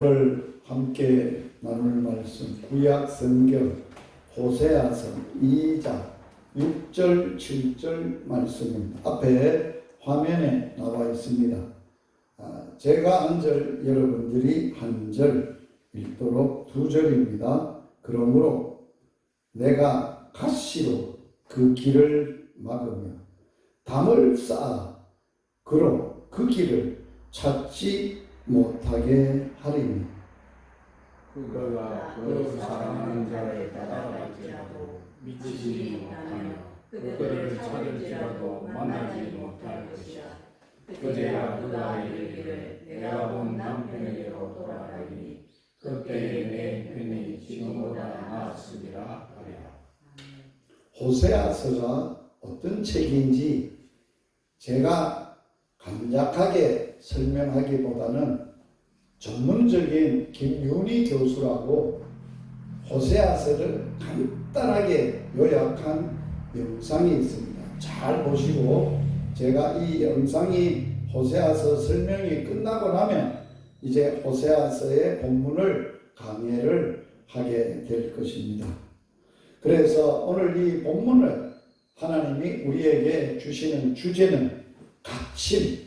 오늘 함께 나눌 말씀 구약 성경 호세아서 2장 6절 7절 말씀입니다. 앞에 화면에 나와 있습니다. 제가 한 절 여러분들이 한 절 읽도록 2절입니다. 그러므로 내가 가시로 그 길을 막으며 담을 쌓아 그로 그 길을 찾지 못하게 하리니 그가 그 사랑하는 자를 따라갈지라도 미치지 못하며 그들을 찾을지라도 만나지 못할 것이야. 그제야 그가 이르기를 내가 본 남편에게로 돌아가리니 그때에 내 편이 지금보다 나았으리라 하리라. 호세아서가 어떤 책인지 제가 간략하게 설명하기보다는 전문적인 김윤희 교수라고 호세아서를 간단하게 요약한 영상이 있습니다. 잘 보시고 제가 이 영상이 호세아서 설명이 끝나고 나면 이제 호세아서의 본문을 강해를 하게 될 것입니다. 그래서 오늘 이 본문을 하나님이 우리에게 주시는 주제는 가침의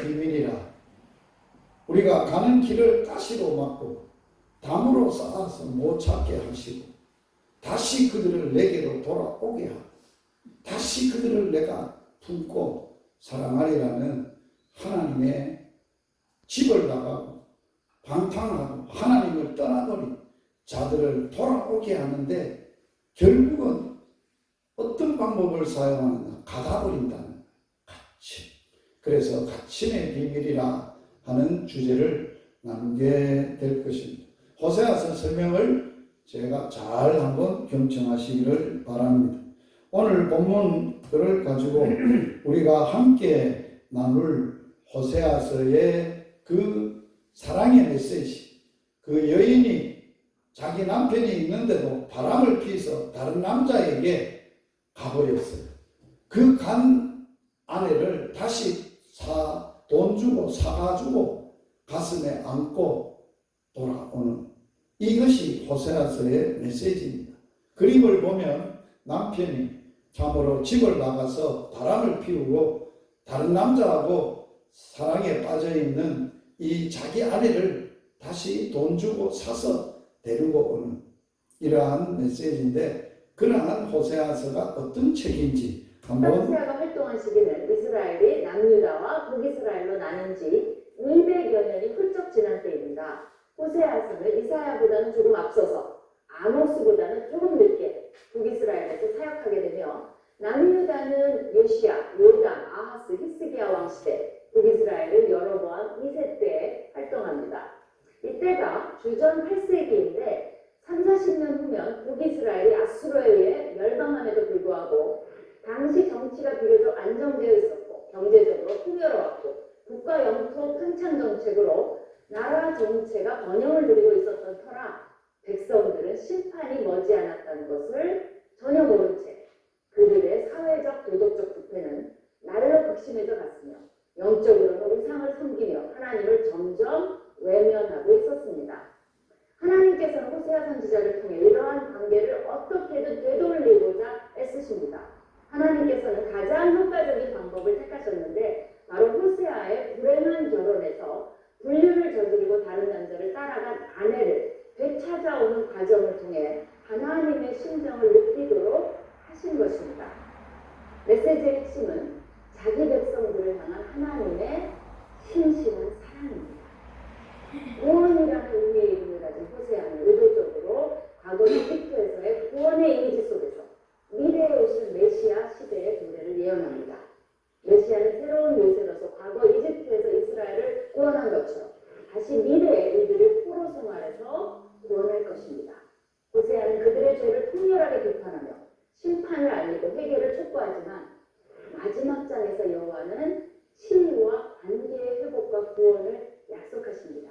비밀이라. 우리가 가는 길을 가시로 막고 담으로 쌓아서 못 찾게 하시고 다시 그들을 내게로 돌아오게 하고 다시 그들을 내가 품고 사랑하리라는 하나님의 집을 나가고 방탕하고 하나님을 떠나버린 자들을 돌아오게 하는데 결국은 어떤 방법을 사용하느냐? 가다버린다는 가침. 그래서 가침의 비밀이라 하는 주제를 나누게 될 것입니다. 호세아서 설명을 제가 잘 한번 경청하시기를 바랍니다. 오늘 본문을 가지고 우리가 함께 나눌 호세아서의 그 사랑의 메시지, 그 여인이 자기 남편이 있는데도 바람을 피워서 다른 남자에게 가버렸어요. 그 간 아내를 다시 돈 주고 사가지고 가슴에 안고 돌아오는 이것이 호세아서의 메시지입니다. 그림을 보면 남편이 참으로 집을 나가서 바람을 피우고 다른 남자하고 사랑에 빠져있는 이 자기 아내를 다시 돈 주고 사서 데리고 오는 이러한 메시지인데 그러한 호세아서가 어떤 책인지 한번. 호세아가 활동한 시기는 이스라엘이 남유다와 북이스라엘로 나뉜 지 200여 년이 훌쩍 지난 때입니다. 호세아서는 이사야보다는 조금 앞서서 아모스보다는 조금 늦게 북이스라엘에서 사역하게 되며 남유다는 요시야, 요담, 아하스, 히스기야 왕 시대, 북이스라엘은 여로보암 2세 때 활동합니다. 이때가 주전 8세기인데 30-40년 후면 북이스라엘이 아수르에 의해 멸망함에도 불구하고 당시 정치가 비교적 안정되어 있었고 경제적으로 풍요로웠고 국가 영토 팽창 정책으로 나라 정체가 번영을 누리고 있었던 터라 백성들은 심판이 머지않았다는 것을 전혀 모른 채 그들의 사회적 도덕적 부패는 날로 극심해져 갔으며 영적으로는 우상을 섬기며 하나님을 점점 외면하고 있었습니다. 하나님께서는 호세아 선지자를 통해 이러한 관계를 어떻게든 되돌리고자 애쓰십니다. 하나님께서는 가장 효과적인 방법을 택하셨는데 바로 호세아의 불행한 결혼에서 불륜을 저지르고 다른 남자를 따라간 아내를 되찾아오는 과정을 통해 하나님의 심정을 느끼도록 하신 것입니다. 메시지의 핵심은 자기 백성들을 향한 하나님의 신실한 사랑입니다. 구원이라는 의미의 이름을 가진 호세아는 의도적으로 과거 이집트에서의 구원의 이미지 속에서 미래에 오실 메시아 시대의 도래를 예언합니다. 메시아는 새로운 요새로서 과거 이집트에서 이스라엘을 구원한 것처럼 다시 미래에 이들을 포로 생활에서 구원할 것입니다. 호세아는 그들의 죄를 통렬하게 비판하며 심판을 알리고 회개를 촉구하지만 마지막 장에서 여호와는 치유와 관계의 회복과 구원을 약속하십니다.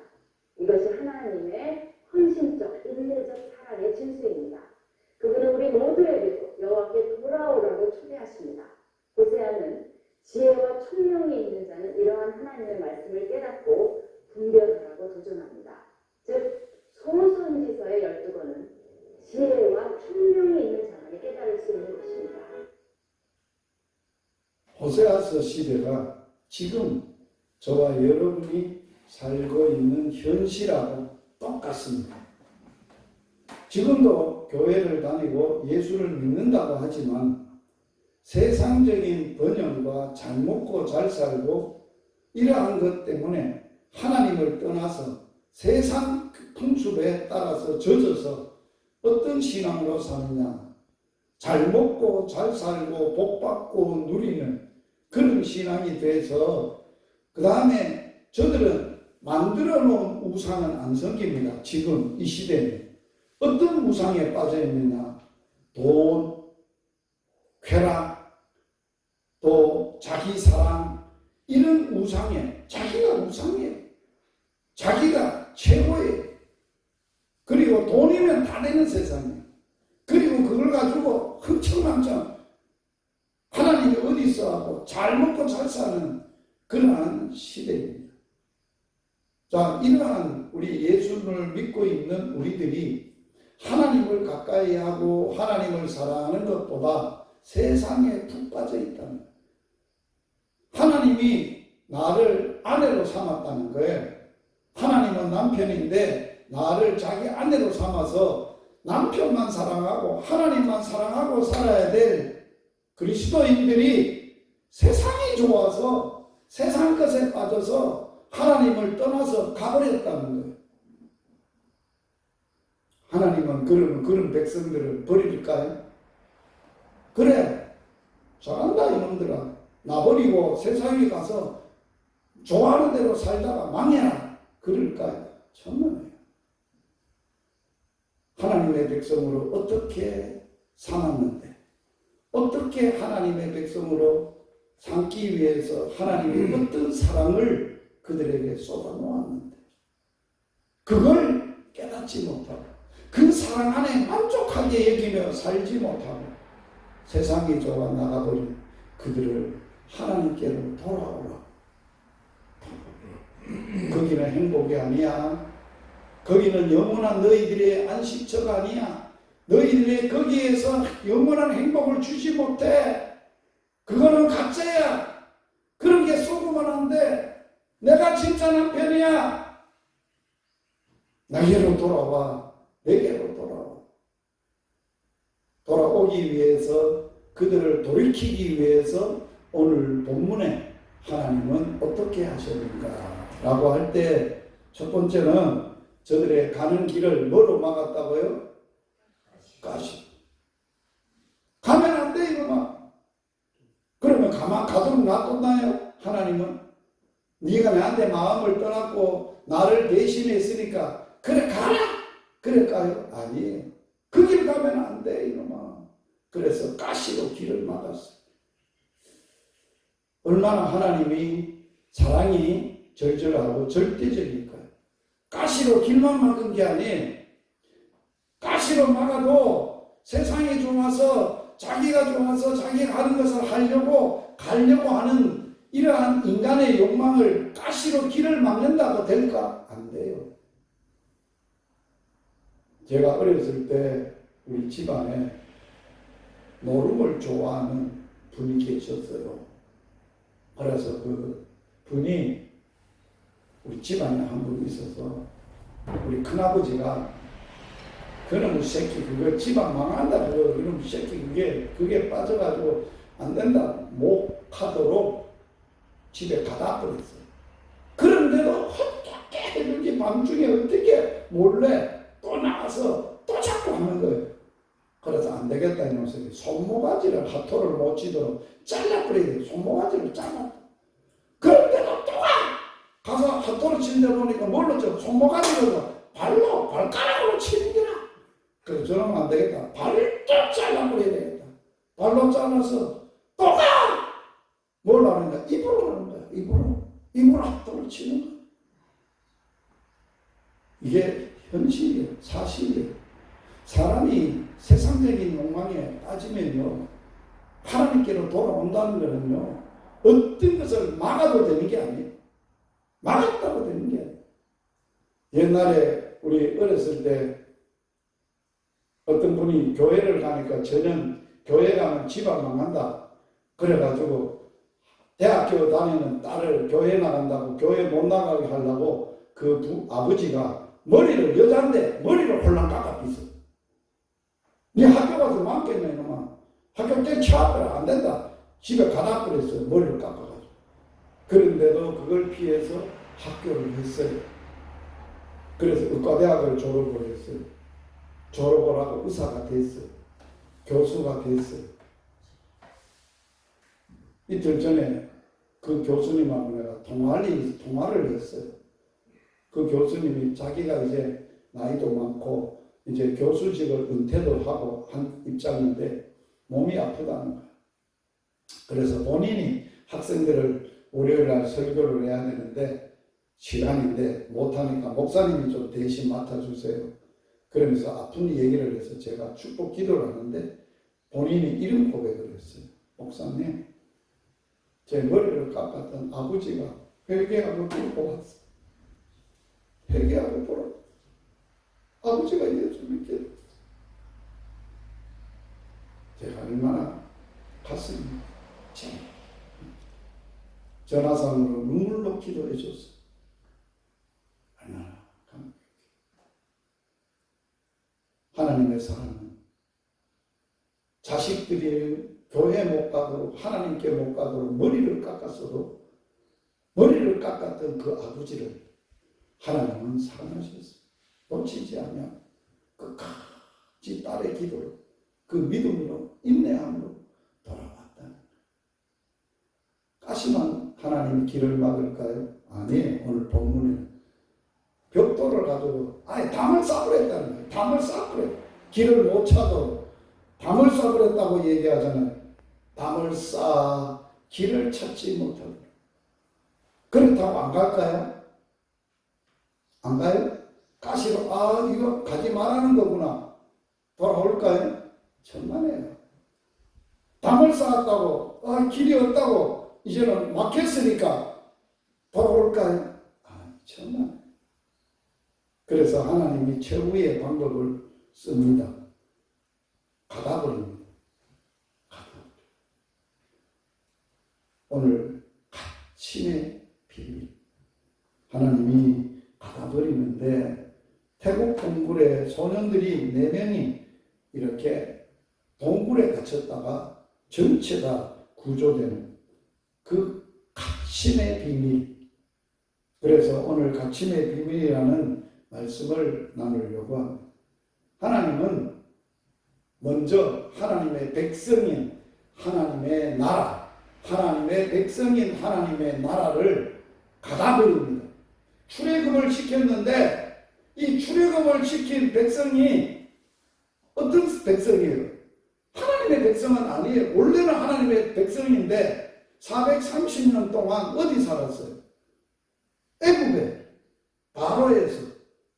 이것이 하나님의 헌신적, 인내적 사랑의 진수입니다. 그분은 우리 모두에게도 여호와께 돌아오라고 초대하십니다. 호세아는 지혜와 총명이 있는 자는 이러한 하나님의 말씀을 깨닫고 분별하라고 호세아서 시대가 지금 저와 여러분이 살고 있는 현실하고 똑같습니다. 지금도 교회를 다니고 예수를 믿는다고 하지만 세상적인 번영과 잘 먹고 잘 살고 이러한 것 때문에 하나님을 떠나서 세상 풍습에 따라서 젖어서 어떤 신앙으로 사느냐, 잘 먹고 잘 살고 복 받고 누리는 그런 신앙이 돼서 그 다음에 저들은 만들어 놓은 우상은 안 섬깁니다. 지금 이 시대는 어떤 우상에 빠져 있느냐, 돈, 쾌락, 또 자기 사랑, 이런 우상에, 자기가 우상이에요. 자기가 최고예요. 그리고 돈이면 다 되는 세상이에요. 그리고 그걸 가지고 흥청망청 하나님이 어디 있어 하고 잘 먹고 잘 사는 그러한 시대입니다. 자, 이러한 우리 예수를 믿고 있는 우리들이 하나님을 가까이 하고 하나님을 사랑하는 것보다 세상에 푹 빠져 있다는 거예요. 하나님이 나를 아내로 삼았다는 거예요. 하나님은 남편인데 나를 자기 아내로 삼아서 남편만 사랑하고 하나님만 사랑하고 살아야 될 그리스도인들이 세상이 좋아서 세상 것에 빠져서 하나님을 떠나서 가버렸다는 거예요. 하나님은 그러면 그런 백성들을 버릴까요? 그래, 잘한다 이놈들아. 나 버리고 세상에 가서 좋아하는 대로 살다가 망해라. 그럴까요? 천만에요. 하나님의 백성으로 어떻게 삼았는데, 어떻게 하나님의 백성으로 삼기 위해서 하나님이 어떤 사랑을 그들에게 쏟아놓았는데, 그걸 깨닫지 못하고 그 사랑 안에 만족하게 여기며 살지 못하고 세상이 좋아 나가버린 그들을 하나님께로 돌아오라. 거기는 행복이 아니야. 거기는 영원한 너희들의 안식처가 아니야. 너희들의 거기에서 영원한 행복을 주지 못해. 그거는 가짜야. 그런 게 속으면 안 돼. 내가 진짜 남편이야. 나에게로 돌아와. 내게로 돌아와. 돌아오기 위해서, 그들을 돌이키기 위해서 오늘 본문에 하나님은 어떻게 하셨는가 라고 할 때 첫 번째는 저들의 가는 길을 뭐로 막았다고요? 가시. 가면 안 돼, 이놈아. 그러면 가만 가도록 놔뒀나요? 하나님은 네가 나한테 마음을 떠났고 나를 대신했으니까 그래 가라. 그럴까요? 아니에요. 그 길 가면 안 돼, 이놈아. 그래서 가시로 길을 막았어요. 얼마나 하나님이 사랑이 절절하고 절대적일까요? 가시로 길만 막은 게 아니에요. 가시로 막아도 세상이 좋아서 자기가 좋아서 자기가 하는 것을 가려고 하는 이러한 인간의 욕망을 가시로 길을 막는다고 될까? 안 돼요. 제가 어렸을 때 우리 집안에 노름을 좋아하는 분이 계셨어요. 그래서 그 분이 우리 집안에 한 분 있어서 우리 큰아버지가 그놈의 새끼 그거 집안 망한다 그거 이놈 새끼 그게 빠져가지고 안 된다 목하도록 집에 가다 버렸어요. 그런데도 어떻게 해든지 밤중에 어떻게 몰래 또 나와서 또 자꾸 하는 거예요. 그래서 안 되겠다 이러면서 손모가지를 하토를 못 치도록 잘라버려야 돼요. 손모가지를 잘라. 그런데도 또 가서 하토를 치는데 보니까 뭘로 쳐? 손모가지로 발로 발가락으로 치는 거라. 그래서 저는 안 되겠다. 발을 또 잘라버려야 되겠다. 발로 잘라서 또 가! 뭘 하는 거야? 입으로 하는 거야. 입으로 하토를 치는 거야. 이게 현실이에요. 사실이에요. 사람이 세상적인 욕망에 빠지면요, 하나님께로 돌아온다는 것은요, 어떤 것을 막아도 되는 게 아니에요. 막았다고 되는 게 아니에요. 옛날에 우리 어렸을 때 어떤 분이 교회를 가니까 저는 교회 가면 집안 망한다. 그래가지고 대학교 다니는 딸을 교회 나간다고 교회 못 나가게 하려고 그 아버지가 머리를 여잔데 머리를 홀랑 깎아삐어. 네 학교 가서 많겠네 이놈아. 학교 때 치아버려 안 된다. 집에 가다 버렸어요. 머리를 깎아가지고. 그런데도 그걸 피해서 학교를 했어요. 그래서 의과대학을 졸업을 했어요. 졸업을 하고 의사가 됐어요. 교수가 됐어요. 이틀 전에 그 교수님하고 내가 통화를 했어요. 그 교수님이 자기가 이제 나이도 많고 이제 교수직을 은퇴도 하고 한 입장인데 몸이 아프다는 거예요. 그래서 본인이 학생들을 월요일날 설교를 해야 되는데 시간인데 못하니까 목사님이 좀 대신 맡아주세요. 그러면서 아픈 얘기를 해서 제가 축복 기도를 하는데 본인이 이런 고백을 했어요. 목사님, 제 머리를 깎았던 아버지가 회개하고 보러 왔어요. 회개하고 보러 왔어요. 아버지가 예수 믿게 됐어요. 제가 얼마나 가슴이 전화상으로 눈물로 기도해 줬어요. 얼마나 감격해. 하나님의 사랑은 자식들이 교회 못 가도록 하나님께 못 가도록 머리를 깎았어도 머리를 깎았던 그 아버지를 하나님은 사랑하셨어요. 놓치지 않냐. 끝까지 딸의 기도로 그 믿음으로 인내함으로 돌아왔다. 가시만 하나님이 길을 막을까요? 아니에요. 오늘 본문에는 벽돌을 가지고 아예 담을 쌓으랬다는 거예요. 담을 쌓으랬. 길을 못 찾도록 담을 쌓으랬다고 얘기하잖아요. 담을 쌓아 길을 찾지 못하도록. 그렇다고 안 갈까요? 안 가요? 가시로 이거 가지 말라는 거구나. 돌아올까요? 천만에요. 담을 쌓았다고 길이 없다고 이제는 막혔으니까 돌아올까요? 천만에. 그래서 하나님이 최후의 방법을 씁니다. 가다버립니다. 오늘 갇힘의 비밀. 하나님이 가다버리는데 태국 동굴에 소년들이 4명이 이렇게 동굴에 갇혔다가 전체 다 구조되는 그 갇힘의 비밀. 그래서 오늘 갇힘의 비밀이라는 말씀을 나누려고 합니다. 하나님은 먼저 하나님의 백성인 하나님의 나라, 하나님의 백성인 하나님의 나라를 가다버립니다. 출애굽을 시켰는데 이 출애굽을 시킨 백성이 어떤 백성이에요? 하나님의 백성은 아니에요. 원래는 하나님의 백성인데 430년 동안 어디 살았어요? 애굽에 바로에서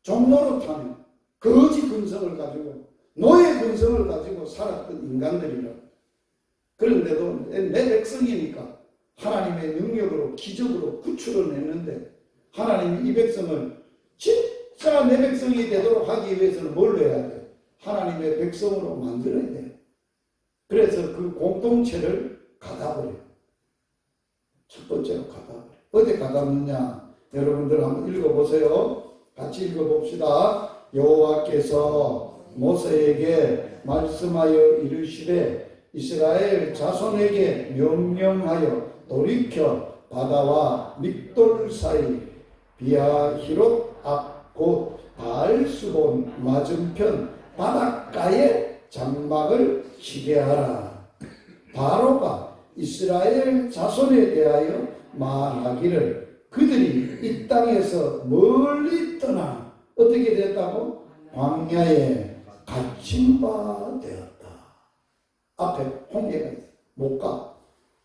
종노릇하며 거지 근성을 가지고 노예 근성을 가지고 살았던 인간들이라. 그런데도 내 백성이니까 하나님의 능력으로 기적으로 구출을 냈는데 하나님이 이 백성을 진짜 내 백성이 되도록 하기 위해서는 뭘 해야 돼요? 하나님의 백성으로 만들어야 돼요. 그래서 그 공동체를 가다버려요. 첫 번째로 가다버려요. 어디 가다느냐? 여러분들 한번 읽어보세요. 같이 읽어봅시다. 여호와께서 모세에게 말씀하여 이르시되 이스라엘 자손에게 명령하여 돌이켜 바다와 믹돌 사이 비아히롯 앞 곧 바알수본 맞은편 바닷가에 장막을 치게 하라. 바로가 이스라엘 자손에 대하여 말하기를 그들이 이 땅에서 멀리 떠나 어떻게 됐다고? 광야에 갇힌 바 되었다. 앞에 홍해가 있어. 못 가.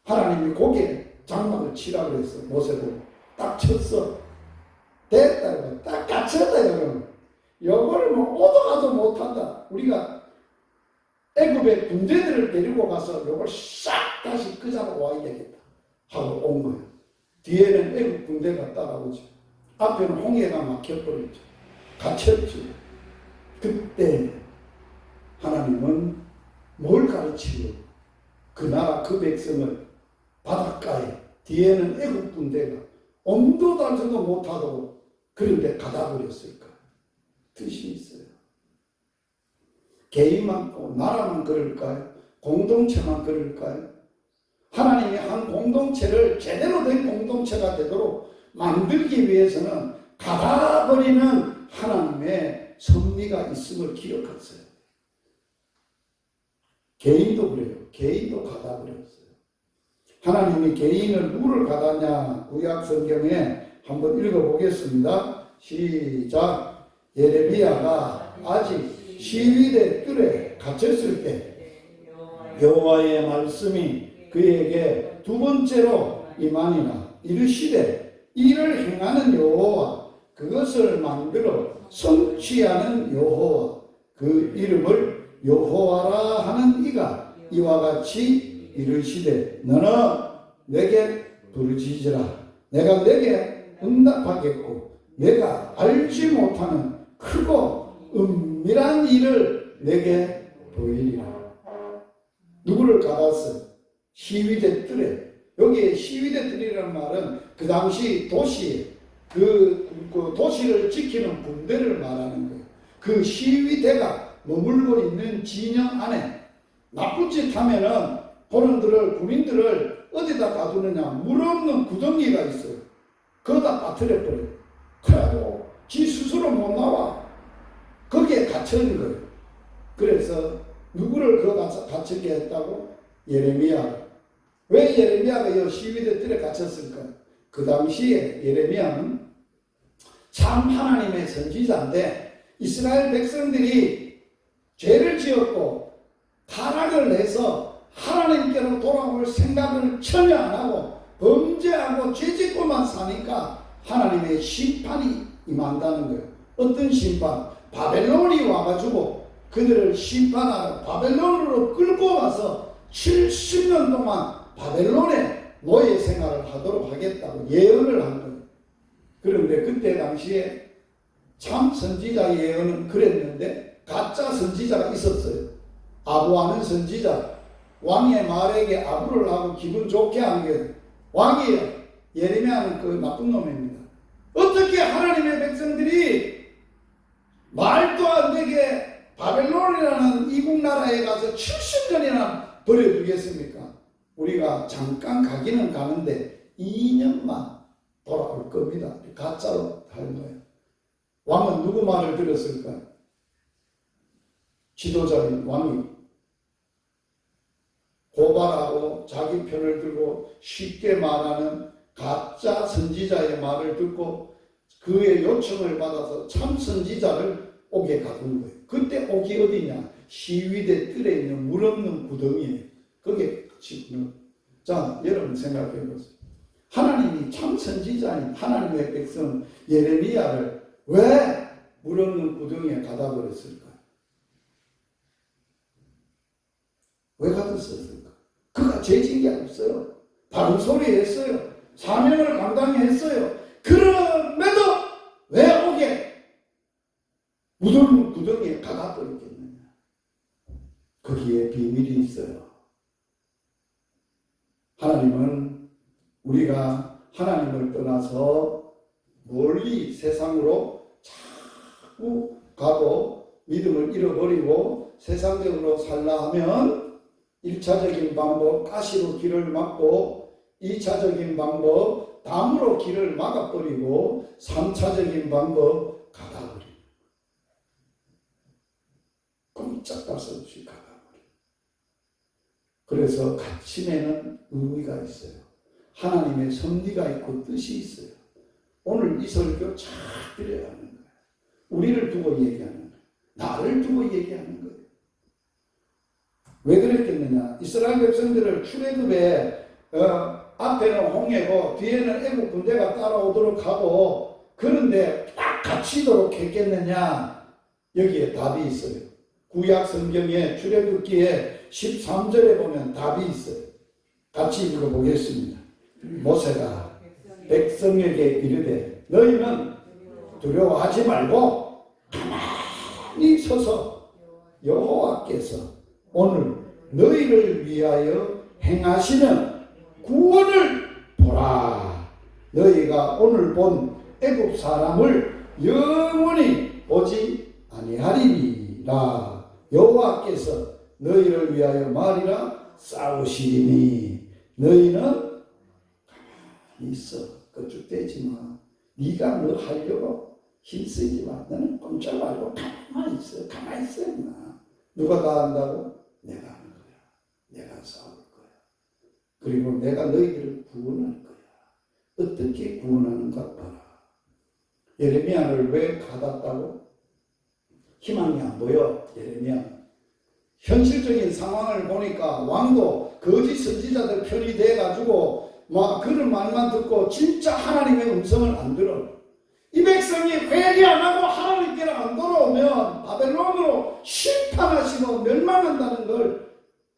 하나님이 거기에 장막을 치라고 했어. 모세를 딱 쳤어. 됐다. 딱 갇혔다. 여러분. 이거를 오도 가도 못한다. 우리가 애굽의 군대들을 데리고 가서 이걸 싹 다시 그 자로 와야 되겠다 하고 온 거예요. 뒤에는 애굽 군대가 따라오죠. 앞에는 홍해가 막혀버렸죠. 갇혔죠. 그때 하나님은 뭘 가르치고 그 나라 그 백성을 바닷가에 뒤에는 애국 군대가 온도 달성도 못하도록 그런데 가다 버렸을까? 뜻이 있어요. 개인만, 나라만 그럴까요? 공동체만 그럴까요? 하나님이 한 공동체를 제대로 된 공동체가 되도록 만들기 위해서는 가다버리는 하나님의 섭리가 있음을 기억하세요. 개인도 그래요. 개인도 가다버렸어요. 하나님이 개인을 누구를 가다냐? 구약 성경에 한번 읽어보겠습니다. 시작. 예레미야가 아직 시위대 뜰에 갇혔을 때 여호와의 말씀이 그에게 두 번째로 임하니라. 이르시되 이를 행하는 여호와 그것을 만들어 성취하는 여호와 그 이름을 여호와라 하는 이가 이와 같이 이르시되 너는 내게 부르짖으라. 내가 내게 응답하겠고 내가 알지 못하는 크고 은밀한 일을 내게 보이리라. 누구를 가다서 시위대 뜰에, 여기에 시위대 뜰이라는 말은 그 당시 도시에 그 도시를 지키는 군대를 말하는 거예요. 그 시위대가 머물고 있는 진영 안에 나쁜 짓 하면은 군인들을 어디다 가두느냐? 물 없는 구덩이가 있어요. 거기다 빠뜨려 버려요. 그래가지고 지 스스로 못 나와. 거기에 갇혀있는 거예요. 그래서 누구를 갇히게 했다고? 예레미야. 왜 예레미야가 이 시위대 뜰에 갇혔을까? 그 당시에 예레미야는 참 하나님의 선지자인데 이스라엘 백성들이 죄를 지었고 타락을 해서 하나님께로 돌아올 생각을 전혀 안 하고 범죄하고 죄짓고만 사니까 하나님의 심판이 임한다는 거예요. 어떤 심판? 바벨론이 와가지고 그들을 심판하러 바벨론으로 끌고 가서 70년 동안 바벨론의 노예 생활을 하도록 하겠다고 예언을 한 거예요. 그런데 그때 당시에 참 선지자 예언은 그랬는데 가짜 선지자가 있었어요. 아부하는 선지자. 왕의 말에게 아부를 하고 기분 좋게 한 게 왕이에요. 예레미야는 그 나쁜 놈입니다. 어떻게 하나님의 백성들이 말도 안 되게 바벨론이라는 이국 나라에 가서 70년이나 버려두겠습니까? 우리가 잠깐 가기는 가는데 2년만 돌아올 겁니다. 가짜로 할 거예요. 왕은 누구 말을 들었을까요? 지도자인 왕이 고발하고 자기 편을 들고 쉽게 말하는 가짜 선지자의 말을 듣고 그의 요청을 받아서 참 선지자를 옥에 가둔 거예요. 그때 옥이 어디냐? 시위대 뜰에 있는 물 없는 구덩이에 거기에 지금 자 여러분 생각해 보세요. 하나님이 참 선지자인 하나님의 백성 예레미야를 왜 물 없는 구덩이에 가다 버렸을까요? 왜 가뒀었을까? 그가 죄진 게 없어요. 바른 소리 했어요. 사명을 감당했어요. 그럼에도 왜 옥에 물 없는 구덩이에 가다 버렸겠느냐? 거기에 비밀이 있어요. 하나님은 우리가 하나님을 떠나서 멀리 세상으로 자꾸 가고 믿음을 잃어버리고 세상적으로 살라 하면 1차적인 방법 가시로 길을 막고 2차적인 방법 담으로 길을 막아버리고 3차적인 방법 가다버리고 꼼짝달새 없이 가다버리고 그래서 가침에는 의미가 있어요. 하나님의 섭리가 있고 뜻이 있어요. 오늘 이 설교 잘 들어야 하는 거예요. 우리를 두고 얘기하는 거예요. 나를 두고 얘기하는 거예요. 왜 그랬겠느냐? 이스라엘 백성들을 출애굽에 앞에는 홍해고 뒤에는 애국 군대가 따라오도록 하고 그런데 딱 갇히도록 했겠느냐? 여기에 답이 있어요. 구약 성경에 출애굽기에 13절에 보면 답이 있어요. 같이 읽어보겠습니다. 모세가 백성에게 이르되 너희는 두려워하지 말고 가만히 서서 여호와께서 오늘 너희를 위하여 행하시는 구원을 보라 너희가 오늘 본 애굽 사람을 영원히 보지 아니하리니라. 여호와께서 너희를 위하여 말이라 싸우시리니 너희는 가만히 있어. 거죽대지 마. 네가 뭐 하려고 힘쓰지 마. 너는 꼼짝 말고 가만히 있어. 가만히 있어. 임마. 누가 다 한다고? 내가 하는 거야. 내가 싸울 거야. 그리고 내가 너희들을 구원할 거야. 어떻게 구원하는가 봐라. 예레미야를 왜 가뒀다고? 희망이 안 보여. 예레미야. 현실적인 상황을 보니까 왕도 거짓 선지자들 편이 돼가지고 막 그런 말만 듣고 진짜 하나님의 음성을 안 들어. 이 백성이 회개 안 하고 하나님께로 안 돌아오면 바벨론으로 심판하시고 멸망한다는 걸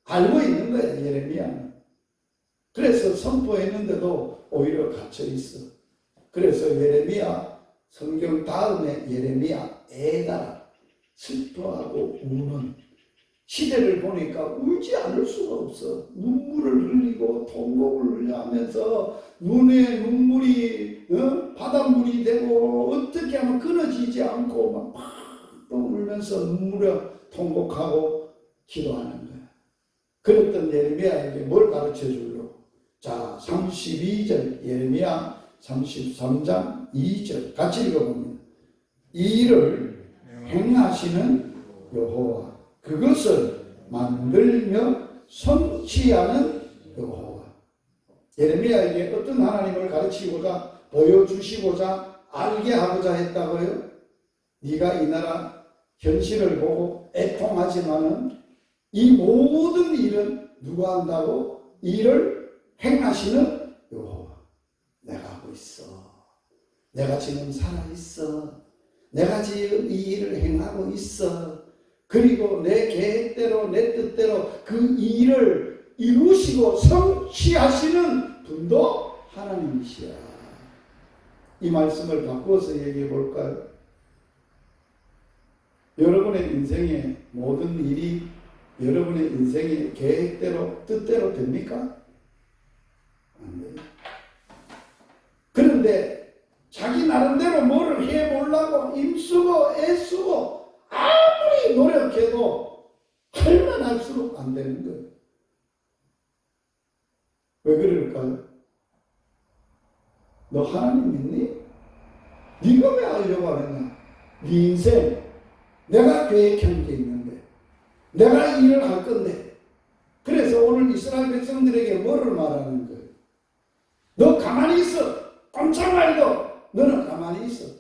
알고 있는 거야, 예레미야는. 그래서 선포했는데도 오히려 갇혀 있어. 그래서 예레미야, 성경 다음에 예레미야 애가 슬퍼하고 우는 시대를 보니까 울지 않을 수가 없어. 눈물을 흘리고 통곡을 하면서 눈에 눈물이 바닷물이 되고 어떻게 하면 끊어지지 않고 막 울면서 눈물에 통곡하고 기도하는 거야. 그랬던 예레미야에게 뭘 가르쳐 주려고? 자, 32절 예레미야 33장 2절 같이 읽어봅니다. 이 일을 행하시는 여호와, 그것을 만들며 성취하는 여호와. 예레미야에게 어떤 하나님을 가르치고자 보여주시고자 알게 하고자 했다고요? 네가 이 나라 현실을 보고 애통하지만은 이 모든 일은 누가 한다고? 이 일을 행하시는 여호와. 내가 하고 있어. 내가 지금 살아있어. 내가 지금 이 일을 행하고 있어. 그리고 내 계획대로 내 뜻대로 그 일을 이루시고 성취하시는 분도 하나님이시야. 이 말씀을 바꾸어서 얘기해 볼까요? 여러분의 인생의 모든 일이 여러분의 인생의 계획대로 뜻대로 됩니까? 안 돼요. 그런데 자기 나름대로 뭐를 해보려고 힘쓰고 애쓰고 아무리 노력해도 할만 할수록 안 되는 거예요. 왜 그럴까요? 너 하나님 믿니? 네가 왜 하려고 하느냐? 네 인생 내가 계획한 게 있는데 내가 이 일을 할 건데. 그래서 오늘 이스라엘 백성들에게 뭐를 말하는 거예요? 너 가만히 있어. 꼼짝 말고 너는 가만히 있어.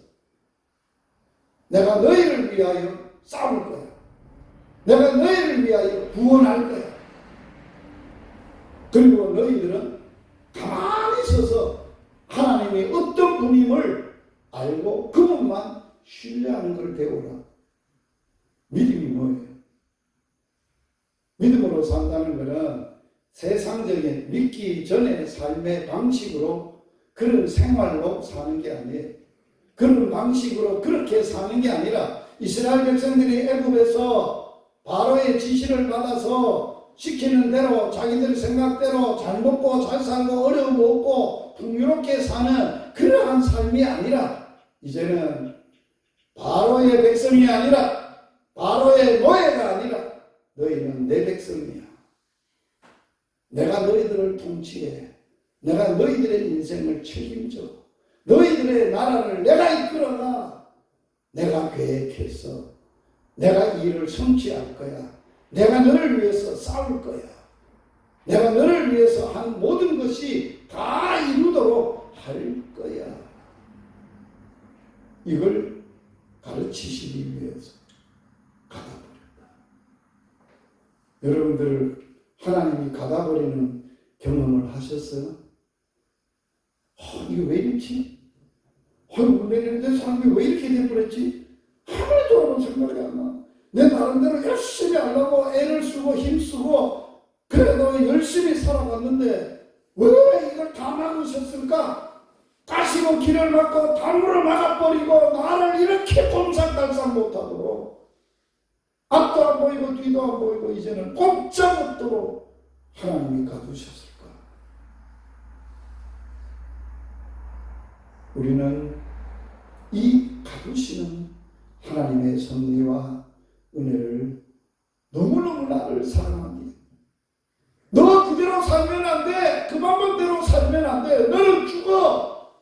내가 너희를 위하여 싸울 거야. 내가 너희를 위하여 구원할 거야. 그리고 너희들은 가만히 있어서 하나님이 어떤 분임을 알고 그분만 신뢰하는 걸 배우라. 믿음이 뭐예요? 믿음으로 산다는 것은 세상적인 믿기 전의 삶의 방식으로 그런 생활로 사는 게 아니에요. 그런 방식으로 그렇게 사는 게 아니라 이스라엘 백성들이 애굽에서 바로의 지시를 받아서 시키는 대로 자기들 생각대로 잘 먹고 잘 살고 어려움 없고 풍요롭게 사는 그러한 삶이 아니라 이제는 바로의 백성이 아니라 바로의 노예가 아니라 너희는 내 백성이야. 내가 너희들을 통치해. 내가 너희들의 인생을 책임져. 너희들의 나라를 내가 이끌어가. 내가 계획했어. 내가 이 일을 성취할 거야. 내가 너를 위해서 싸울 거야. 내가 너를 위해서 한 모든 것이 다 이루도록 할 거야. 이걸 가르치시기 위해서 가다버렸다. 여러분들 하나님이 가다버리는 경험을 하셨어요? 이거 왜 이렇지? 내 사람이 왜 이렇게 돼버렸지? 아무리 돌아보면 생각이 안 나. 내 나름대로 열심히 하려고 애를 쓰고 힘쓰고 그래도 열심히 살아갔는데 왜 이걸 다 막으셨을까? 가시고 길을 막고 담으로 막아버리고 나를 이렇게 꼼삭달싹 못하도록 앞도 안 보이고 뒤도 안 보이고 이제는 꼼짝 없도록 하나님이 가두셨을까? 우리는 이 가두시는 하나님의 섭리와 은혜를 너무너무 나를 사랑하기. 너 그대로 살면 안 돼. 그 방법대로 살면 안 돼. 너는 죽어.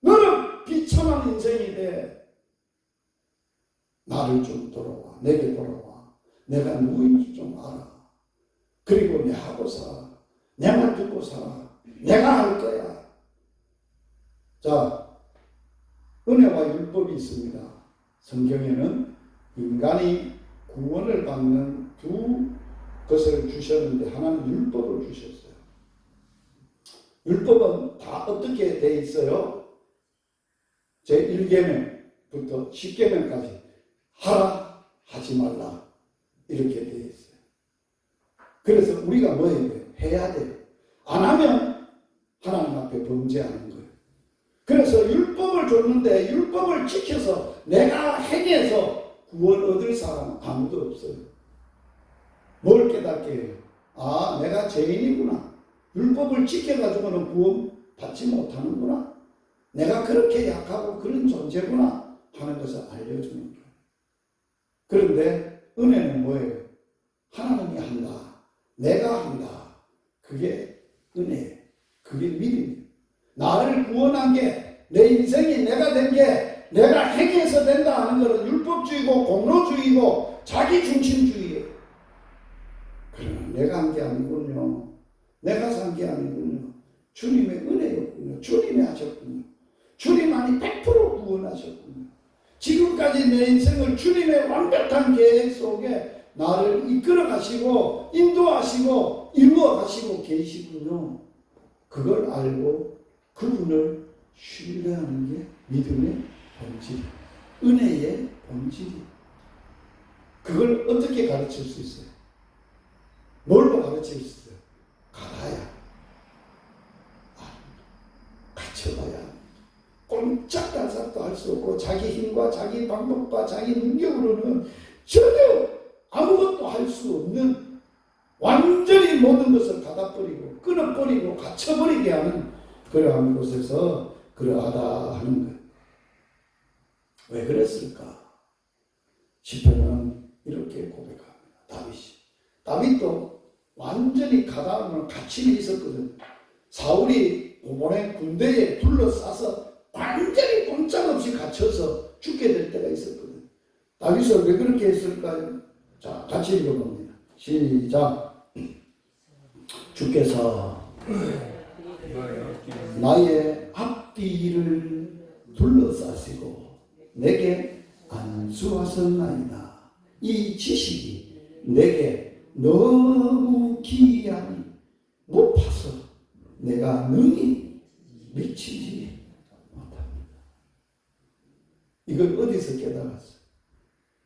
너는 비참한 인생이 돼. 나를 좀 돌아와. 내게 돌아와. 내가 누구인지 좀 알아. 그리고 내 하고 살아. 내 말 듣고 살아. 내가 할 거야. 자, 은혜와 율법이 있습니다. 성경에는 인간이 구원을 받는 두 것을 주셨는데 하나는 율법을 주셨어요. 율법은 다 어떻게 돼 있어요? 제1계명부터 10계명까지 하라, 하지 말라 이렇게 돼 있어요. 그래서 우리가 뭐 해야 돼요? 해야 돼요. 안 하면 하나님 앞에 범죄하는 거예요. 그래서 율법을 줬는데 율법을 지켜서 내가 행해서 구원 얻을 사람은 아무도 없어요. 뭘 깨닫게 해요? 아, 내가 죄인이구나. 율법을 지켜가지고는 구원 받지 못하는구나. 내가 그렇게 약하고 그런 존재구나 하는 것을 알려주는 거예요. 그런데 은혜는 뭐예요? 하나님이 한다. 내가 한다. 그게 은혜예요. 그게 믿음이에요. 나를 구원한 게, 내 인생이 내가 된 게 내가 행해서 된다 하는 것은 율법주의고 공로주의고 자기중심주의예요. 그러나 내가 한 게 아니군요. 내가 산 게 아니군요. 주님의 은혜였군요. 주님이 하셨군요. 주님만이 100% 구원하셨군요. 지금까지 내 인생을 주님의 완벽한 계획 속에 나를 이끌어 가시고 인도하시고 이루어 가시고 계시군요. 그걸 알고 그분을 신뢰하는 게 믿음의 본질, 은혜의 본질이에요. 그걸 어떻게 가르칠 수 있어요? 뭘로 가르칠 수 있어요? 가야. 갇혀봐야. 꼼짝달싹도 할 수 없고 자기 힘과 자기 방법과 자기 능력으로는 전혀 아무것도 할 수 없는, 완전히 모든 것을 닫아버리고 끊어버리고 갇혀버리게 하는 그러한 곳에서 그러하다 하는 거예요. 왜 그랬을까? 시편은 이렇게 고백합니다. 다윗도 완전히 가다음은 갇힘이 있었거든. 사울이 보낸 군대에 둘러싸서 완전히 꼼짝없이 갇혀서 죽게 될 때가 있었거든. 다윗은 왜 그렇게 했을까요? 자, 같이 읽어봅니다. 시작. 주께서 나의 앞뒤를 둘러싸시고 내게 안수하셨나이다. 이 지식이 내게 너무 기이하니 높아서 내가 능히 미치지 못합니다. 이걸 어디서 깨달았어요?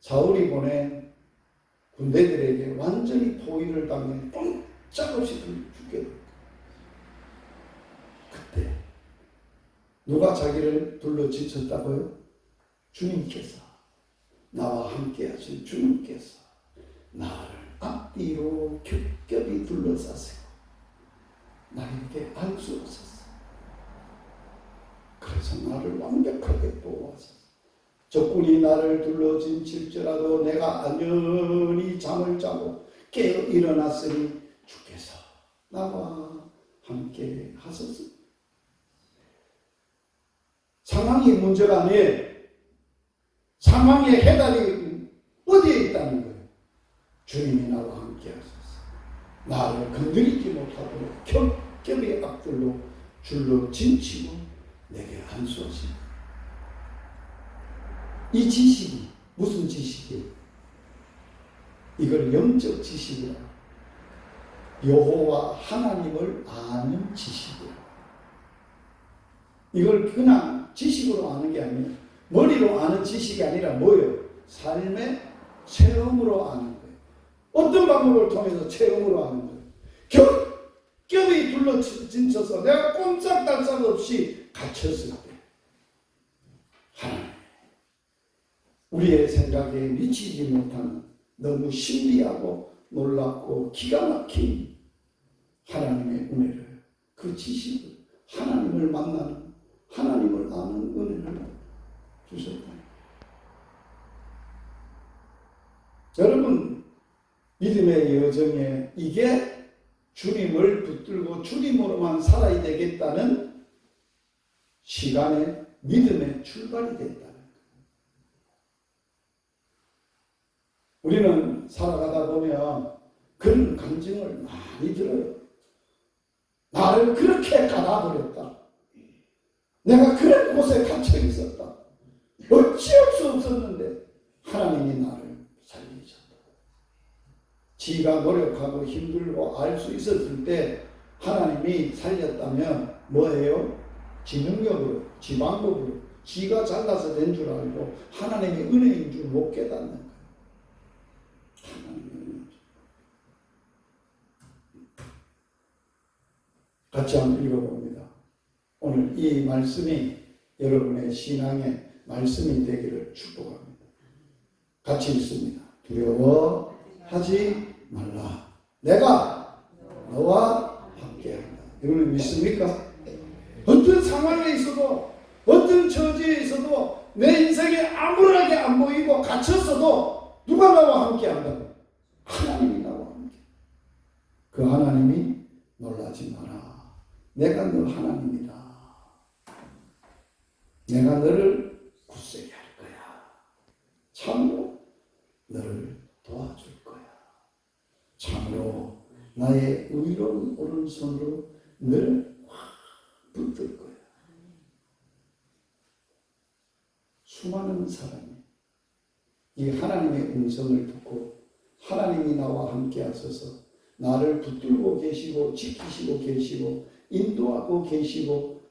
사울이 보낸 군대들에게 완전히 포위를 당해 꼼짝없이 죽게 됩니다. 그때 누가 자기를 둘러 지쳤다고요? 주님께서, 나와 함께 하신 주님께서 나를 앞뒤로 겹겹이 둘러싸시고 나에게 안수하셨어요. 그래서 나를 완벽하게 보호하셨어요. 적군이 나를 둘러짐칠지라도 내가 안연히 잠을 자고 깨어 일어났으니 주께서 나와 함께 하셨습니다. 상황이 문제가 아니에요. 상황의 해답이 어디에 있다는 거예요? 주님이 나와 함께 하셨어요. 나를 건드리지 못하도록 겹겹이 앞들로 줄로 짐치고 내게 안수하십니다. 이 지식이 무슨 지식이에요? 이걸 영적 지식이라고, 여호와 하나님을 아는 지식이에요. 이걸 그냥 지식으로 아는 게 아니에요. 머리로 아는 지식이 아니라 뭐예요? 삶의 체험으로 아는 거예요. 어떤 방법을 통해서 체험으로 아는 거예요? 겹겹이 둘러짐쳐서 내가 꼼짝달싹 없이 갇혔을 때 하나님, 우리의 생각에 미치지 못하는 너무 신비하고 놀랍고 기가 막힌 하나님의 은혜를, 그 지식을, 하나님을 만나는, 하나님 하나님을 아는 은혜를 주셨다. 여러분, 믿음의 여정에 이게 주님을 붙들고 주님으로만 살아야 되겠다는 시간의 믿음의 출발이 됐다는 거예요. 우리는 살아가다 보면 그런 감정을 많이 들어요. 나를 그렇게 가다버렸다. 내가 그런 곳에 갇혀 있었다. 어찌할 수 없었는데 하나님이 나를 살리셨다. 지가 노력하고 힘들고 알 수 있었을 때 하나님이 살렸다면 뭐예요? 지 능력으로, 지 방법으로, 지가 잘나서 된 줄 알고 하나님의 은혜인 줄 못 깨닫는 거예요. 하나님의 은혜. 같이 한번 읽어봅니다. 오늘 이 말씀이 여러분의 신앙의 말씀이 되기를 축복합니다. 같이 읽습니다. 두려워하지 말라. 내가 너와 함께한다. 여러분 믿습니까? 어떤 상황에 있어도 어떤 처지에 있어도 내 인생에 아무렇게 안 보이고 갇혔어도 누가 나와 함께한다고? 하나님이 나와 함께. 그 하나님이 놀라지 마라. 내가 너 하나님이다. 내가 너를 굳세게 할 거야. 참으로 너를 도와줄 거야. 참으로 나의 의로운 오른손으로 너를 확 붙들 거야. 수많은 사람이 이 하나님의 음성을 듣고 하나님이 나와 함께 하셔서 나를 붙들고 계시고 지키시고 계시고 인도하고 계시고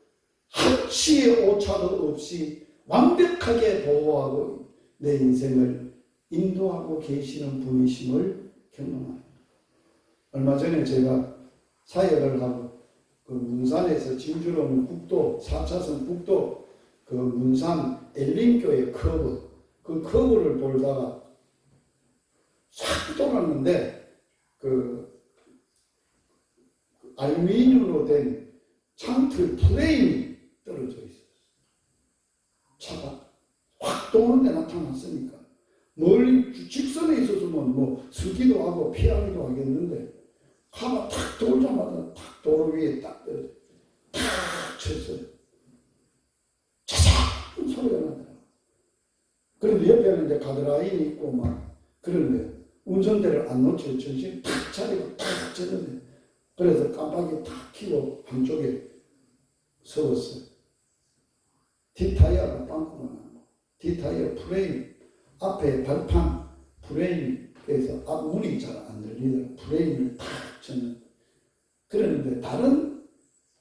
한치의 오차도 없이 완벽하게 보호하고 내 인생을 인도하고 계시는 분이심을 경험합니다. 얼마 전에 제가 사역을 하고 그 문산에서 진주로 오는 국도 4차선 국도 그 문산 엘림교의 커브 그 커브를 돌다가 싹 돌았는데 그 알루미늄으로 된 창틀 프레임이 떨어져 있었어요. 차가 확 도는데 나타났으니까 멀리 직선에 있었으면 뭐 서기도 하고 피하기도 하겠는데 차가 탁 돌자마자 탁 도로 위에 딱 떨어져 탁 쳤어요. 차삭 소리가 나더라고요. 그런데 옆에는 이제 가드라인이 있고 막 그런데 운전대를 안 놓쳐 정신 탁 차리고 탁 쳤는데 그래서 깜빡이 탁 켜고 한쪽에 서웠어요. 뒷타이어가 빵꾸가 나고 뒷타이어 프레임 앞에 발판 프레임에서 앞문이 잘 안 열리더라고요. 프레임을 탁 쳤는데 그러는데 다른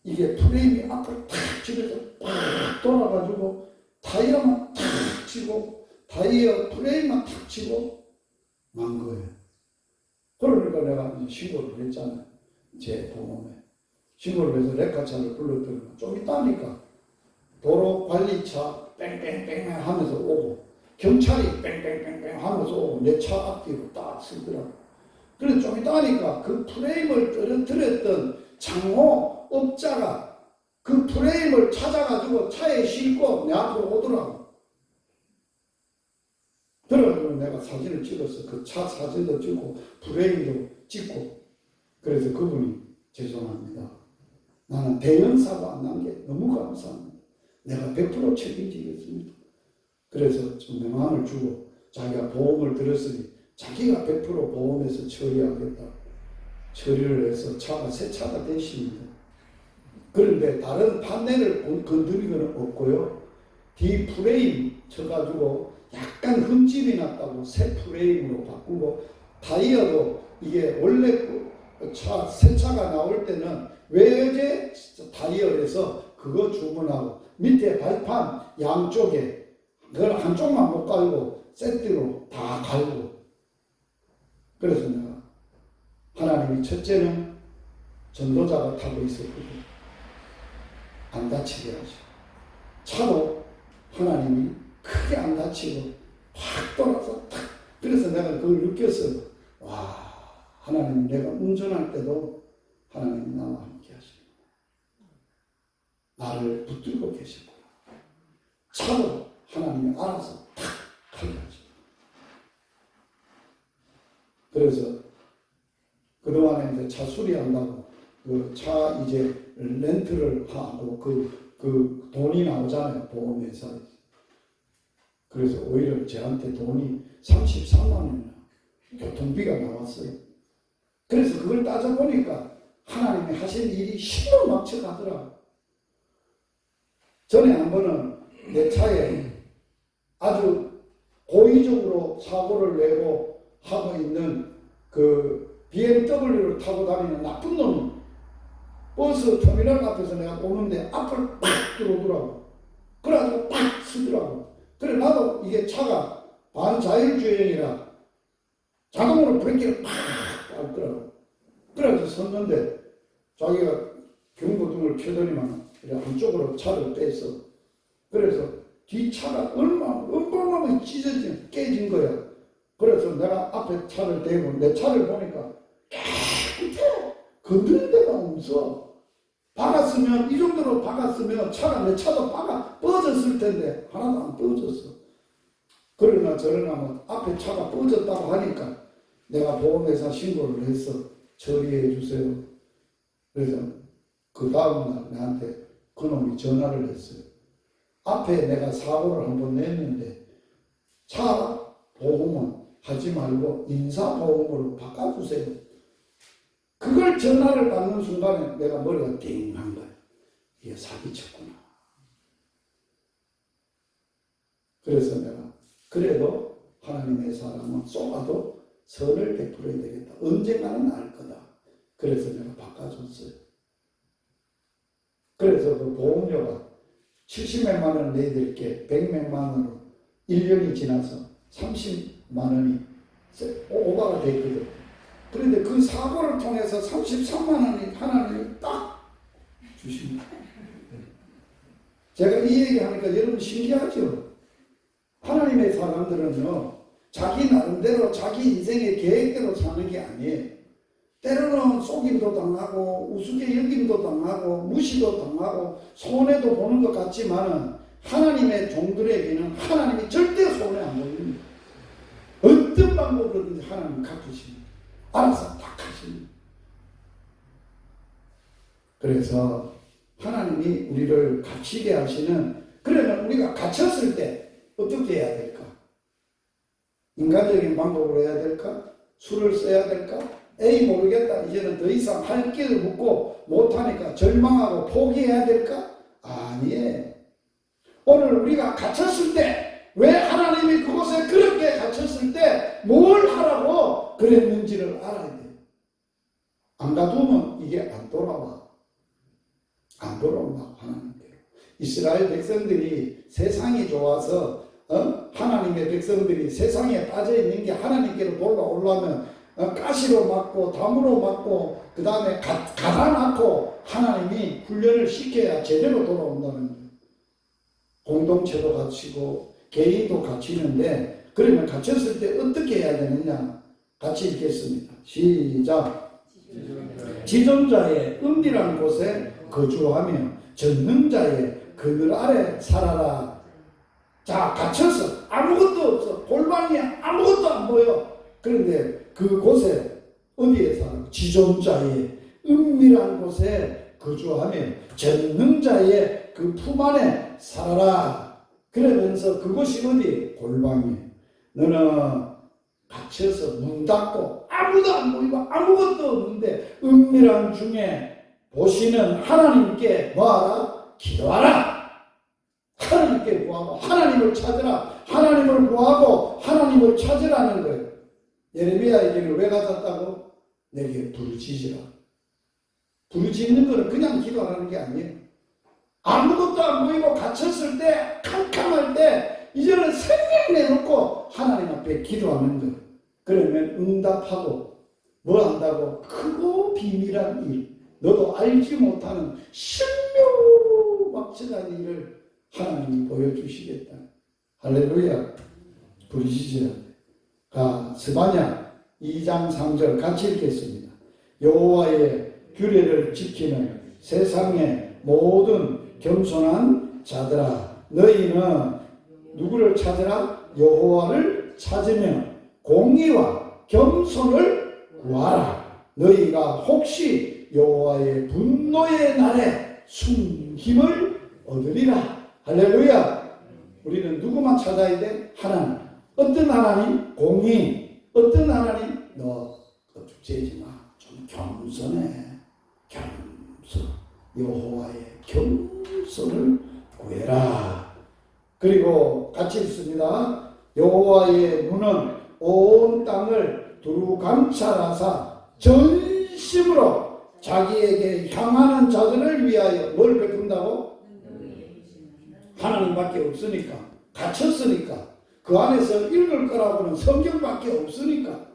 이게 프레임이 앞을 탁 치면서 팍 돌아가지고 타이어만 탁 치고 타이어 프레임만 탁 치고 만 거예요. 그러니까 내가 이제 신고를 했잖아요. 제 보험에 신고를 해서 레카차를 불렀더니 좀 있다니까 도로관리차 뺑뺑뺑 하면서 오고 경찰이 뺑뺑뺑뺑 하면서 오고 내 차 앞뒤로 딱 쓰더라고. 그래서 좀 있다니까 그 프레임을 떨어뜨렸던 창호업자가 그 프레임을 찾아가지고 차에 싣고 내 앞으로 오더라고. 그래가지고 내가 사진을 찍었어. 그 차 사진도 찍고 프레임도 찍고. 그래서 그분이 죄송합니다. 나는 대형사고 안 난 게 너무 감사합니다. 내가 100% 책임지겠습니다. 그래서 좀 내 마음을 주고 자기가 보험을 들었으니 자기가 100% 보험에서 처리하겠다. 처리를 해서 차가 새 차가 됐습니다. 그런데 다른 판넬을 건드리고는 없고요. 뒤 프레임 쳐가지고 약간 흠집이 났다고 새 프레임으로 바꾸고 타이어도 이게 원래 새 차가 나올 때는 외제 타이어에서 그거 주문하고 밑에 발판 양쪽에 그걸 한쪽만 못 갈고 세트로 다 갈고 그래서 내가 하나님이 첫째는 전도자가 타고 있었거든요. 안 다치게 하죠. 차도 하나님이 크게 안 다치고 확 돌아서 탁 그래서 내가 그걸 느꼈어요. 와 하나님 내가 운전할 때도 하나님이 나와 함께 하시고 나를 붙들고 계시구나. 차도 하나님이 알아서 탁 하셔야지. 그래서 그동안에 이제 차 수리한다고 그 차 이제 렌트를 하고 그 돈이 나오잖아요. 보험회사에. 그래서 오히려 저한테 돈이 33만 원이나 교통비가 나왔어요. 그래서 그걸 따져보니까 하나님이 하신 일이 힘을 막쳐 가더라고요. 전에 한 번은 내 차에 아주 고의적으로 사고를 내고 하고 있는 그 BMW를 타고 다니는 나쁜 놈이 버스 터미널 앞에서 내가 오는데 앞을 팍 들어오더라고. 그래가지고 팍 쓰더라고. 그래 나도 이게 차가 반자율주행이라 자동으로 브레이크를 팍 밟더라고. 그래서 섰는데 자기가 경고등을 켜더니만 한쪽으로 차를 뺐어. 그래서 뒷차가 얼마나 찢어진 깨진 거야. 그래서 내가 앞에 차를 대고 내 차를 보니까 깨끗해. 건드린 데가 없어. 박았으면 이 정도로 박았으면 차가 내 차도 뻗었을 텐데 하나도 안 뻗었어. 그러나 저러나 뭐 앞에 차가 뻗었다고 하니까 내가 보험회사 신고를 해서 처리해 주세요. 그래서 그 다음날 나한테 그놈이 전화를 했어요. 앞에 내가 사고를 한번 냈는데 차 보험은 하지 말고 인사보험으로 바꿔주세요. 그걸 전화를 받는 순간에 내가 머리가 띵한 거야. 이게 사기쳤구나. 그래서 내가 그래도 하나님의 사람은 쏘아도 선을 베풀어야 되겠다. 언젠가는 알 거다. 그래서 내가 바꿔줬어요. 그래서 그 보험료가 70몇만 원 내야 될 게 100몇만 원으로 1년이 지나서 30만 원이 오버가 됐거든. 그런데 그 사고를 통해서 33만 원이 하나님이 딱 주십니다. 제가 이 얘기하니까 여러분 신기하죠? 하나님의 사람들은요, 자기 나름대로 자기 인생의 계획대로 사는 게 아니에요. 때로는 속임도 당하고 우습게 여김도 당하고 무시도 당하고 손해도 보는 것 같지만은 하나님의 종들에게는 하나님이 절대 손해 안 보입니다. 어떤 방법으로든지 하나님 갚으십니다. 알아서 딱 하십니다. 그래서 하나님이 우리를 갇히게 하시는, 그러면 우리가 갇혔을 때 어떻게 해야 될까? 인간적인 방법으로 해야 될까? 술을 써야 될까? 에이 모르겠다. 이제는 더 이상 할 길을 묻고 못하니까 절망하고 포기해야 될까? 아니에요. 오늘 우리가 갇혔을 때 왜 하나님이 그곳에 그렇게 갇혔을 때 뭘 하라고 그랬는지를 알아야 돼요. 안 가두면 이게 안 돌아와. 안 돌아온다고 하나님께로. 이스라엘 백성들이 세상이 좋아서 하나님의 백성들이 세상에 빠져있는 게 하나님께로 돌아오려면 가시로 맞고 담으로 맞고 그 다음에 가다 낳고 하나님이 훈련을 시켜야 제대로 돌아온다는 거예요. 공동체도 갖추고 개인도 갖추는데, 그러면 갇혔을 때 어떻게 해야 되느냐? 같이 읽겠습니다. 시작. 지존자의 은밀한 곳에 거주하며 전능자의 그늘 아래 살아라. 자, 갇혀서 아무것도 없어. 골방이 아무것도 안 보여. 그런데 그곳에 어디에 살아? 지존자의 은밀한 곳에 거주하며 전능자의 그 품 안에 살아라. 그러면서 그곳이 어디? 골방이에요. 너는 갇혀서 문 닫고 아무도 안 보이고 아무것도 없는데 은밀한 중에 보시는 하나님께 뭐하라? 기도하라. 하나님께 구하고 하나님을 찾으라. 하나님을 구하고 하나님을 찾으라는 거예요. 예레미야에게는 왜 가졌다고? 내게 부르짖으라. 부르짖는 거는 그냥 기도하는 게 아니에요. 아무것도 안 보이고 갇혔을 때, 캄캄할 때 이제는 생명 내놓고 하나님 앞에 기도하는 거예요. 그러면 응답하고 뭐 한다고? 크고 비밀한 일, 너도 알지 못하는 신묘막측한 일을 하나님이 보여주시겠다. 할렐루야. 부르짖으라. 스바냐 2장 3절 같이 읽겠습니다. 여호와의 규례를 지키는 세상의 모든 겸손한 자들아, 너희는 누구를 찾으라? 여호와를 찾으면 공의와 겸손을 구하라. 너희가 혹시 여호와의 분노의 날에 숨김을 얻으리라. 할렐루야. 우리는 누구만 찾아야 돼? 하나님. 어떤 하나님? 공의. 어떤 하나님? 너 죽지지 마. 좀 겸손해. 겸손. 여호와의 겸손을 구해라. 그리고 같이 읽습니다. 여호와의 눈은 온 땅을 두루 감찰하사 전심으로 자기에게 향하는 자들을 위하여 뭘 베푼다고? 하나님밖에 없으니까, 갇혔으니까, 그 안에서 읽을 거라고는 성경밖에 없으니까,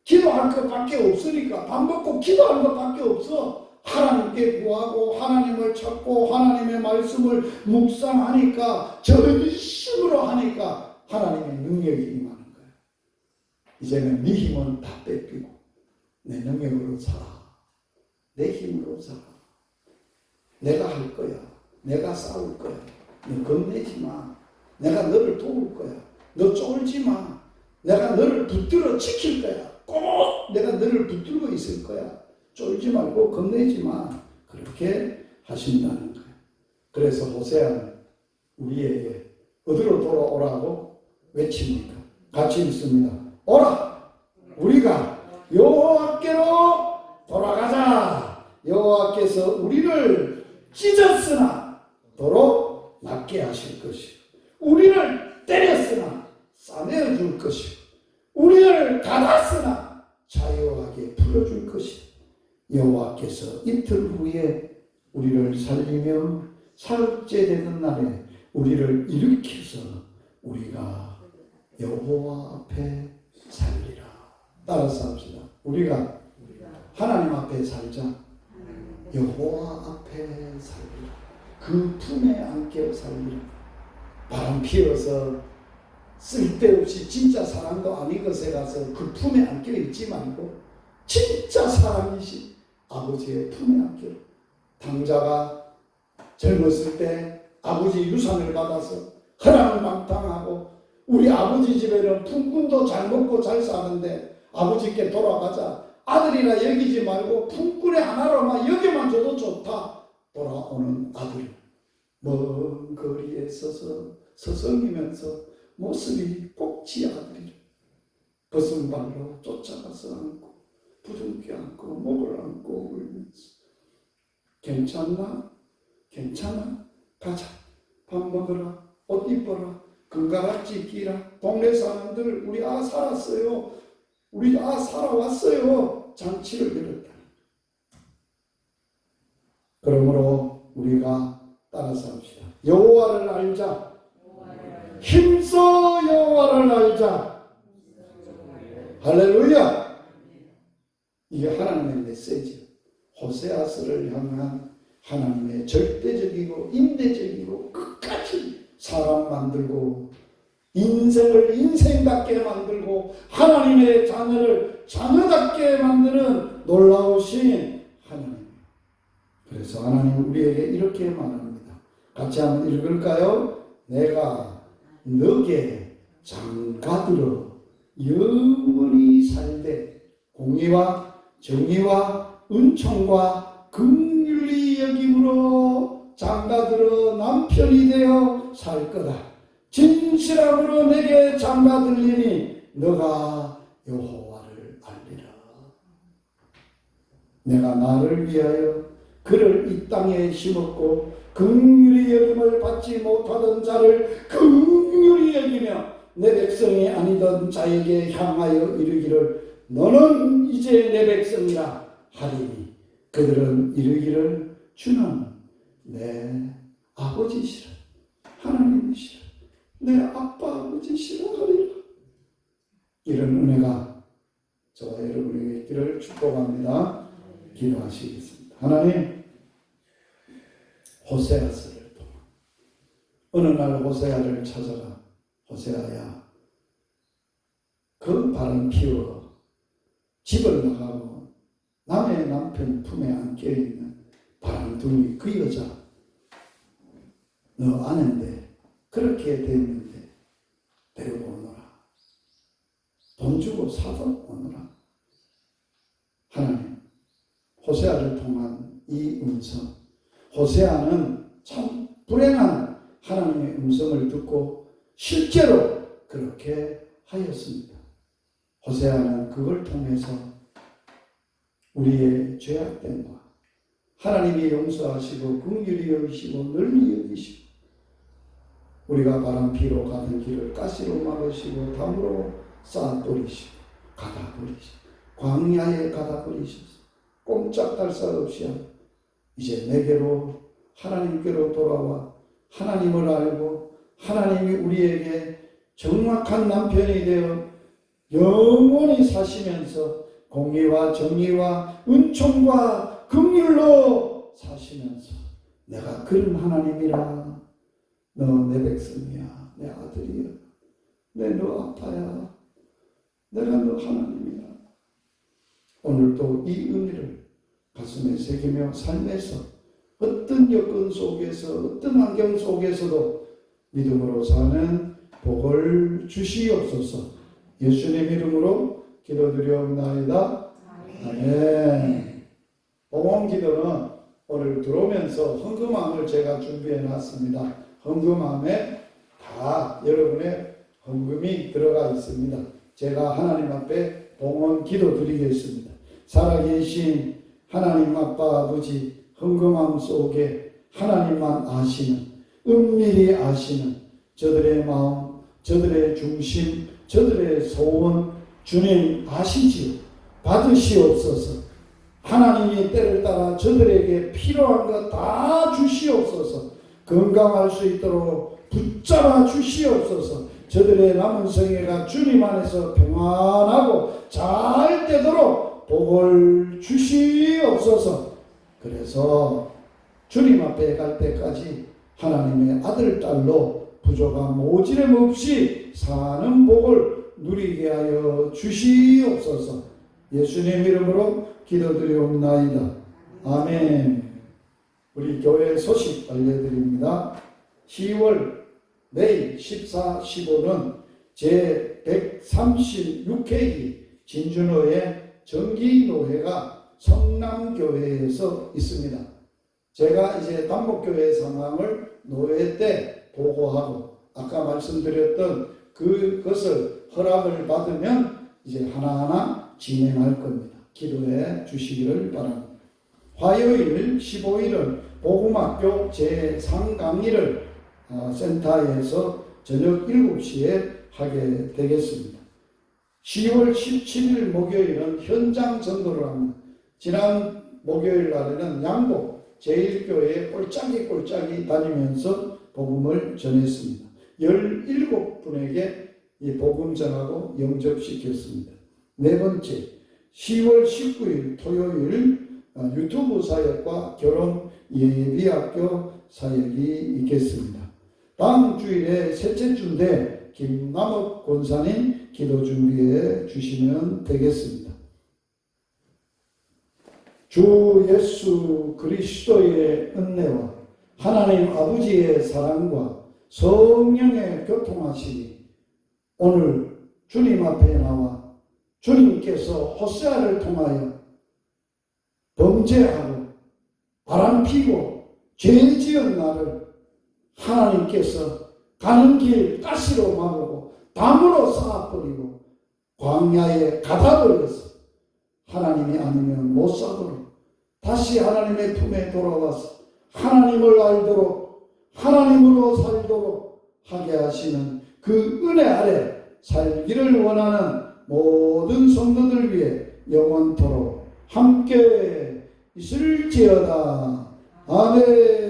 기도할 것밖에 없으니까, 밥 먹고 기도할 것밖에 없어. 하나님께 구하고 하나님을 찾고 하나님의 말씀을 묵상하니까, 전심으로 하니까 하나님의 능력이 임하는 거야. 이제는 네 힘은 다 뺏기고 내 능력으로 살아. 내 힘으로 살아. 내가 할 거야. 내가 싸울 거야. 너 겁내지 마. 내가 너를 도울 거야. 너 쫄지 마. 내가 너를 붙들어 지킬 거야. 꼭 내가 너를 붙들고 있을 거야. 쫄지 말고 겁내지 마. 그렇게 하신다는 거예요. 그래서 호세아는 우리에게 어디로 돌아오라고 외칩니다. 같이 읽습니다. 오라! 우리가 여호와께로 돌아가자. 여호와께서 우리를 찢었으나 도로 낫게 하실 것이요. 우리를 때렸으나 싸매어 줄 것이요. 우리를 닫았으나 자유하게 풀어줄 것이요. 여호와께서 이틀 후에 우리를 살리며 사흘째 되는 날에 우리를 일으켜서 우리가 여호와 앞에 살리라. 따라서 합시다. 우리가 하나님 앞에 살자. 여호와 앞에 살리라. 그 품에 안겨 살리라. 바람 피워서 쓸데없이 진짜 사랑도 아닌 것에 가서 그 품에 안겨 있지 말고 진짜 사랑이신 아버지의 품에 안겨. 당자가 젊었을 때 아버지 유산을 받아서 허랑방탕하고 우리 아버지 집에는 품꾼도 잘 먹고 잘 사는데 아버지께 돌아가자. 아들이라 여기지 말고 품꾼의 하나로만 여기만 줘도 좋다. 돌아오는 아들. 먼 거리에 서서 서성이면서 모습이 꼭지 아들이라. 벗은 발로 쫓아가서 안고 부둥켜 안고 목을 안고 울면서 괜찮나? 괜찮아? 가자. 밥 먹어라. 옷 입어라. 금가락지 끼라. 동네 사람들 우리 살았어요. 우리 살아왔어요. 잔치를 열었다. 그러므로 우리가 따라서 합시다. 여호와를 알자. 힘써 여호와를 알자. 할렐루야. 이게 하나님의 메시지. 호세아서를 향한 하나님의 절대적이고 임대적이고 끝까지 사람 만들고 인생을 인생답게 만들고 하나님의 자녀를 자녀답게 만드는 놀라우신 하나님. 그래서 하나님 우리에게 이렇게 말합니다. 같이 한번 읽을까요? 내가 너게 장가들어 영원히 살되 공의와 정의와 은총과 긍휼히 여김으로 장가들어 남편이 되어 살 거다. 진실함으로 내게 장가들리니 너가 여호와를 알리라. 내가 나를 위하여 그를 이 땅에 심었고 긍휼히 여김을 받지 못하던 자를 긍휼히 여기며 내 백성이 아니던 자에게 향하여 이르기를 너는 이제 내 백성이라 하리니 그들은 이르기를 주는 내 아버지시라. 하나님이시라. 내 아빠 아버지시라 하리라. 이런 은혜가 저와 여러분에게 있기를 축복합니다. 기도하시겠습니다. 하나님, 호세아서를 통해 어느 날 호세아를 찾아가 호세아야 그 바람 피워 집을 나가고 남의 남편 품에 안겨있는 바람둥이 그 여자 너 아는데 그렇게 됐는데 데리고 오너라. 돈 주고 사도 오너라. 하나님, 호세아를 통한 이 음성, 호세아는 참 불행한 하나님의 음성을 듣고 실제로 그렇게 하였습니다. 호세아는 그걸 통해서 우리의 죄악됨과 하나님이 용서하시고 긍휼히 여기시고 널리 여기시고 우리가 바람피로 가는 길을 가시로 막으시고 담으로 쌓아버리시고 가다버리시고 광야에 가다버리셔서 꼼짝달 새 없이 하고 이제 내게로 하나님께로 돌아와 하나님을 알고 하나님이 우리에게 정확한 남편이 되어 영원히 사시면서 공의와 정의와 은총과 긍휼로 사시면서 내가 그런 하나님이라. 너 내 백성이야. 내 아들이야. 내 너 아빠야. 내가 너 하나님이야. 오늘도 이 의미를 가슴에 새기며 삶에서 어떤 여건 속에서 어떤 환경 속에서도 믿음으로 사는 복을 주시옵소서. 예수님 이름으로 기도드리옵나이다. 아멘. 봉헌 기도는 오늘 들어오면서 헌금함을 제가 준비해 놨습니다. 헌금함에 다 여러분의 헌금이 들어가 있습니다. 제가 하나님 앞에 봉헌 기도 드리겠습니다. 살아계신 하나님 아빠 아버지, 헌금함 속에 하나님만 아시는, 은밀히 아시는 저들의 마음, 저들의 중심, 저들의 소원 주님 아시지요. 받으시옵소서. 하나님이 때를 따라 저들에게 필요한 것 다 주시옵소서. 건강할 수 있도록 붙잡아 주시옵소서. 저들의 남은 생애가 주님 안에서 평안하고 잘 되도록 복을 주시옵소서. 그래서 주님 앞에 갈 때까지 하나님의 아들, 딸로 부족함 모지름 없이 사는 복을 누리게 하여 주시옵소서. 예수님 이름으로 기도드리옵나이다. 아멘. 우리 교회 소식 알려드립니다. 10월 내일 14, 15는 제136회기 진준호의 정기노회가 성남교회에서 있습니다. 제가 이제 단목교회 상황을 노회 때 보고하고 아까 말씀드렸던 그것을 허락을 받으면 이제 하나하나 진행할 겁니다. 기도해 주시기를 바랍니다. 화요일 15일은 복음학교 제3강의를 센터에서 저녁 7시에 하게 되겠습니다. 10월 17일 목요일은 현장 전도를 합니다. 지난 목요일 날에는 양복 제1교회에 꼴짝이 다니면서 복음을 전했습니다. 17분에게 이 복음 전하고 영접시켰습니다. 네 번째, 10월 19일 토요일 유튜브 사역과 결혼 예비학교 사역이 있겠습니다. 다음 주일에 셋째 주인데 김남욱 권사님 기도 준비해 주시면 되겠습니다. 주 예수 그리스도의 은혜와 하나님 아버지의 사랑과 성령의 교통하심이 오늘 주님 앞에 나와 주님께서 호세아를 통하여 범죄하고 바람피고 죄 지은 나를 하나님께서 가는 길 가시로 막고 담으로 쌓아버리고 광야에 가다버려서 하나님이 아니면 못 사도록 다시 하나님의 품에 돌아와서 하나님을 알도록 하나님으로 살도록 하게 하시는 그 은혜 아래 살기를 원하는 모든 성도들 위해 영원토록 함께 있을지어다. 아멘.